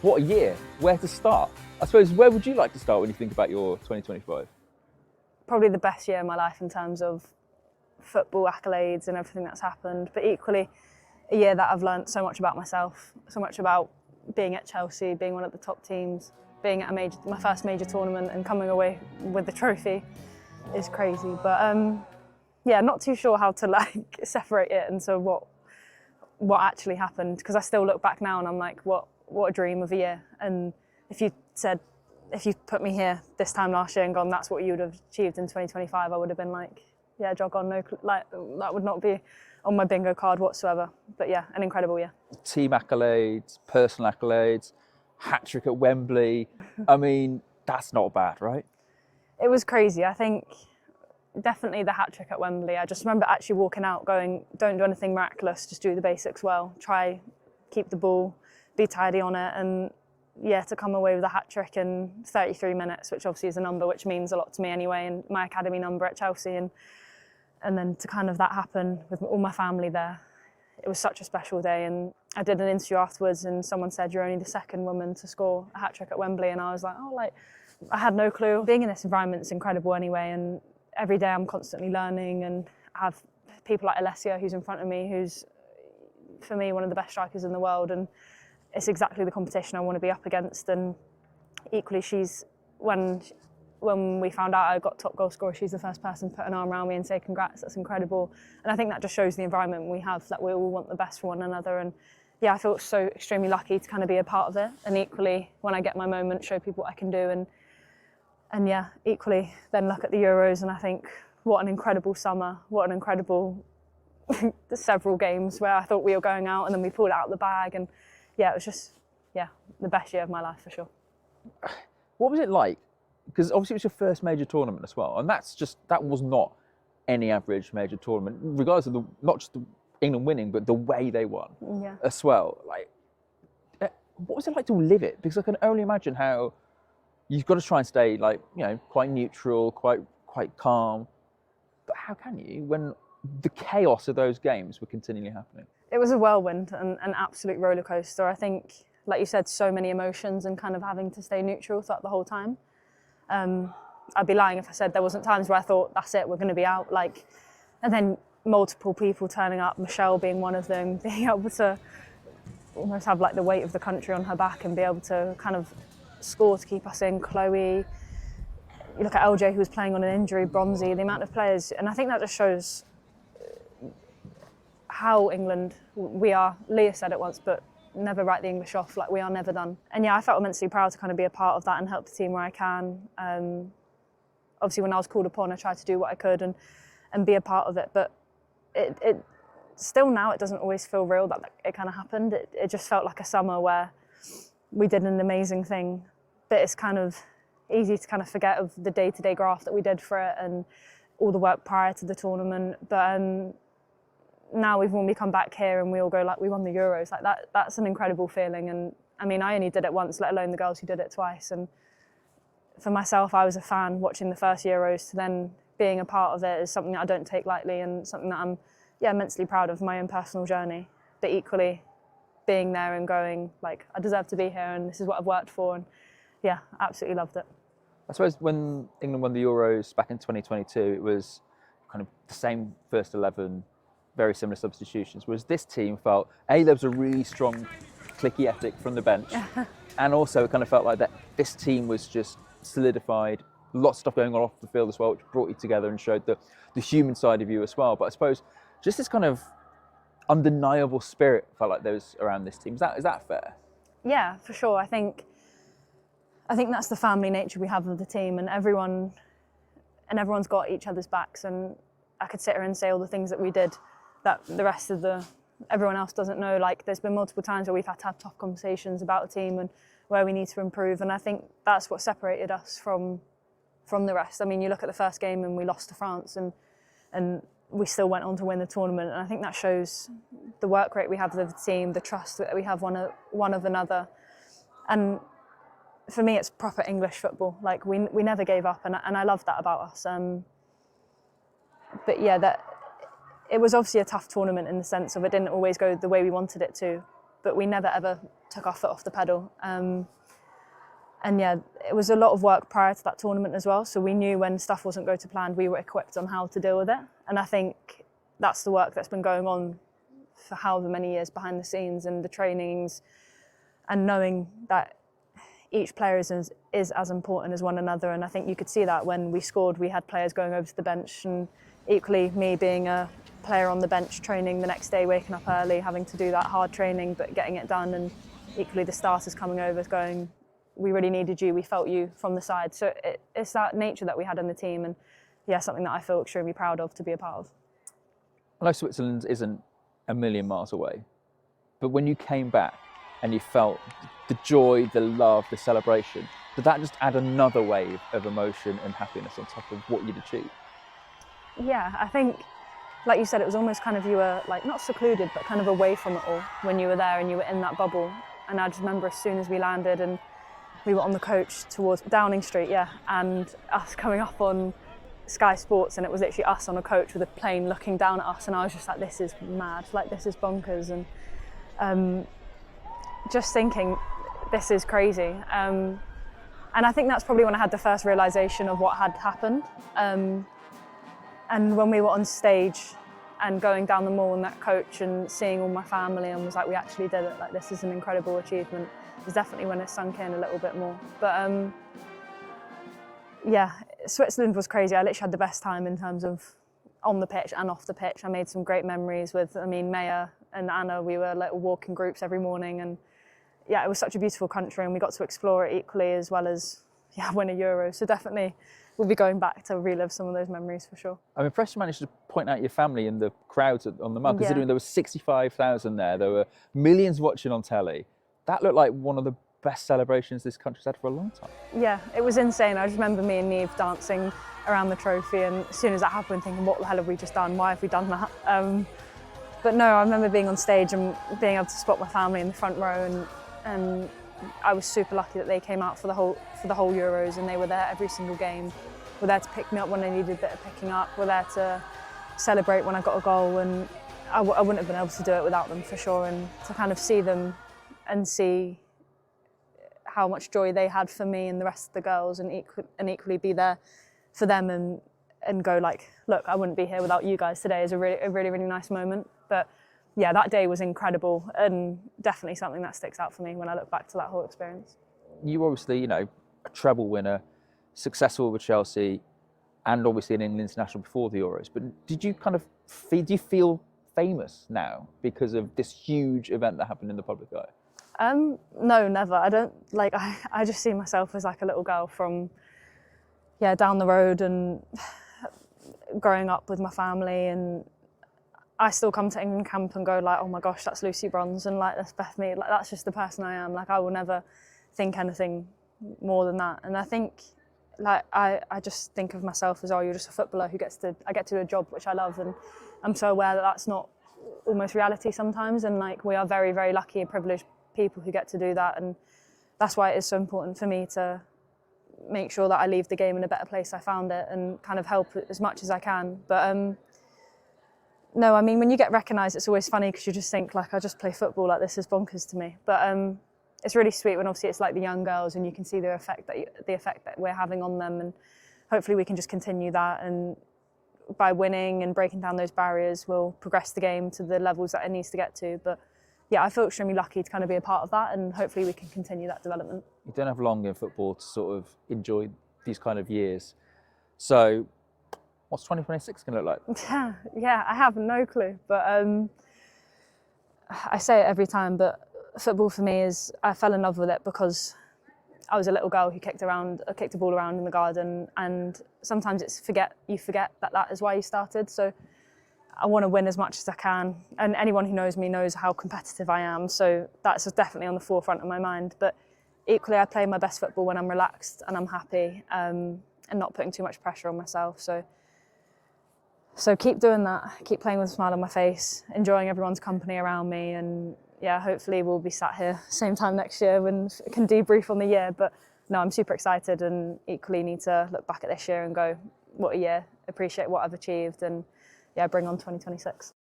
What a year. Where to start? I suppose, where would you like to start when you think about your 2025? Probably the best year of my life in terms of football accolades and everything that's happened, but equally a year that I've learned so much about myself, so much about being at Chelsea, being one of the top teams, being at my first major tournament and coming away with the trophy is crazy. But yeah, not too sure how to like separate it into what actually happened, because I still look back now and I'm like, what a dream of a year. And if you put me here this time last year and gone, that's what you would have achieved in 2025, I would have been like, yeah, jog on, like that would not be on my bingo card whatsoever. But yeah, an incredible year. Team accolades, personal accolades, hat-trick at Wembley. I mean, that's not bad, right? It was crazy. I think definitely the hat-trick at Wembley. I just remember actually walking out going, don't do anything miraculous, just do the basics well. Try, keep the ball, be tidy on it. And yeah, to come away with a hat-trick in 33 minutes, which obviously is a number which means a lot to me anyway, and my academy number at Chelsea. And then to kind of that happen with all my family there, it was such a special day. And I did an interview afterwards and someone said, you're only the second woman to score a hat-trick at Wembley. And I was like, oh, like, I had no clue. Being in this environment is incredible anyway. And every day I'm constantly learning and have people like Alessia who's in front of me, who's, for me, one of the best strikers in the world. And it's exactly the competition I want to be up against. And equally, when we found out I got top goal scorer, she's the first person to put an arm around me and say congrats. That's incredible. And I think that just shows the environment we have, that we all want the best for one another. And yeah, I feel so extremely lucky to kind of be a part of it. And equally, when I get my moment, show people what I can do. And yeah, equally, then look at the Euros and I think, what an incredible summer, what an incredible several games where I thought we were going out and then we pulled it out of the bag. And yeah, it was just, yeah, the best year of my life for sure. What was it like? Because obviously it was your first major tournament as well, and that was not any average major tournament, regardless of not just England winning, but the way they won as well. Like, what was it like to live it? Because I can only imagine how you've got to try and stay like, quite neutral, quite calm. But how can you when the chaos of those games were continually happening? It was a whirlwind and an absolute roller coaster. I think, like you said, so many emotions and kind of having to stay neutral throughout the whole time. I'd be lying if I said there wasn't times where I thought, that's it, we're going to be out. Like, and then multiple people turning up, Michelle being one of them, being able to almost have like the weight of the country on her back and be able to kind of score to keep us in. Chloe, you look at LJ who was playing on an injury, Bronzy, the amount of players, and I think that just shows how England we are. Leah said it once, but never write the English off, like we are never done. And yeah, I felt immensely proud to kind of be a part of that and help the team where I can. Obviously when I was called upon, I tried to do what I could and be a part of it, but it still now it doesn't always feel real that it kind of happened. It just felt like a summer where we did an amazing thing, but it's kind of easy to kind of forget of the day-to-day graft that we did for it and all the work prior to the tournament. But now when we come back here and we all go like, we won the Euros, like that's an incredible feeling. And I mean, I only did it once, let alone the girls who did it twice. And for myself, I was a fan watching the first Euros, to then being a part of it is something that I don't take lightly and something that I'm immensely proud of, my own personal journey. But equally being there and going like, I deserve to be here and this is what I've worked for. And yeah, absolutely loved it. I suppose when England won the Euros back in 2022, it was kind of the same first 11, very similar substitutions, whereas this team felt, there was a really strong clicky ethic from the bench, and also it kind of felt like that this team was just solidified, lots of stuff going on off the field as well, which brought you together and showed the human side of you as well. But I suppose just this kind of undeniable spirit felt like there was around this team. Is that fair? Yeah, for sure. I think that's the family nature we have of the team, and everyone's got each other's backs. And I could sit here and say all the things that we did that the rest of everyone else doesn't know. Like, there's been multiple times where we've had to have tough conversations about the team and where we need to improve. And I think that's what separated us from the rest. I mean, you look at the first game and we lost to France and we still went on to win the tournament. And I think that shows the work rate we have with the team, the trust that we have one of another. And for me, it's proper English football. Like, we never gave up, and I love that about us. But yeah, it was obviously a tough tournament in the sense of it didn't always go the way we wanted it to. but we never ever took our foot off the pedal. And yeah, it was a lot of work prior to that tournament as well. So we knew when stuff wasn't going to plan, we were equipped on how to deal with it. And I think that's the work that's been going on for however many years behind the scenes, and the trainings, and knowing that each player is as important as one another. And I think you could see that when we scored, we had players going over to the bench, and equally me being a player on the bench, training the next day, waking up early, having to do that hard training, but getting it done. And equally the starters coming over going, we really needed you, we felt you from the side. So it's that nature that we had in the team, and yeah, something that I feel extremely proud of to be a part of. I know Switzerland isn't a million miles away, but when you came back and you felt the joy, the love, the celebration, did that just add another wave of emotion and happiness on top of what you'd achieved? Yeah, I think, like you said, it was almost kind of, you were like not secluded, but kind of away from it all when you were there and you were in that bubble. And I just remember as soon as we landed and we were on the coach towards Downing Street, and us coming up on Sky Sports, and it was literally us on a coach with a plane looking down at us, and I was just like, this is mad, like this is bonkers, and just thinking, this is crazy. And I think that's probably when I had the first realisation of what had happened. And when we were on stage and going down the mall and that coach and seeing all my family, and was like, we actually did it, like this is an incredible achievement, is definitely when it sunk in a little bit more. But yeah, Switzerland was crazy. I literally had the best time in terms of on the pitch and off the pitch. I made some great memories with, Maya and Anna. We were like walking groups every morning, and yeah, it was such a beautiful country, and we got to explore it equally, as well as win a Euro. So definitely we'll be going back to relive some of those memories for sure. I'm impressed you managed to point out your family in the crowds on the mud, considering there was 65,000 there. There were millions watching on telly. That looked like one of the best celebrations this country's had for a long time. Yeah, it was insane. I just remember me and Neve dancing around the trophy, and as soon as that happened, thinking, what the hell have we just done? Why have we done that? But no, I remember being on stage and being able to spot my family in the front row, and I was super lucky that they came out for the whole Euros, and they were there every single game. Were there to pick me up when I needed a bit of picking up. Were there to celebrate when I got a goal, and I wouldn't have been able to do it without them for sure. And to kind of see them and see how much joy they had for me and the rest of the girls, and equally be there for them and go like, look, I wouldn't be here without you guys today, is a really nice moment. But yeah, that day was incredible, and definitely something that sticks out for me when I look back to that whole experience. You obviously, a treble winner, successful with Chelsea, and obviously an England international before the Euros. But do you feel famous now because of this huge event that happened in the public eye? No, never. I don't I just see myself as like a little girl from down the road, and growing up with my family, and I still come to England camp and go like, oh my gosh, that's Lucy Bronze, and like that's Bethany, like that's just the person I am. Like I will never think anything more than that. And I think like I just think of myself as, oh, you're just a footballer who I get to do a job which I love, and I'm so aware that that's not almost reality sometimes, and like we are very, very lucky and privileged people who get to do that, and that's why it is so important for me to make sure that I leave the game in a better place I found it, and kind of help as much as I can. But no, I mean, when you get recognised, it's always funny because you just think like, I just play football, like this is bonkers to me. But it's really sweet when obviously it's like the young girls, and you can see the effect that we're having on them, and hopefully we can just continue that, and by winning and breaking down those barriers, we'll progress the game to the levels that it needs to get to. But yeah, I feel extremely lucky to kind of be a part of that, and hopefully we can continue that development. You don't have long in football to sort of enjoy these kind of years. So what's 2026 going to look like? Yeah, I have no clue. But I say it every time, but football for me is, I fell in love with it because I was a little girl who kicked a ball around in the garden, and sometimes you forget that is why you started. So I want to win as much as I can, and anyone who knows me knows how competitive I am, so that's definitely on the forefront of my mind. But equally, I play my best football when I'm relaxed and I'm happy, and not putting too much pressure on myself. So keep doing that, keep playing with a smile on my face, enjoying everyone's company around me, and yeah, hopefully we'll be sat here same time next year and can debrief on the year. But no, I'm super excited, and equally need to look back at this year and go, what a year, appreciate what I've achieved, and yeah, bring on 2026.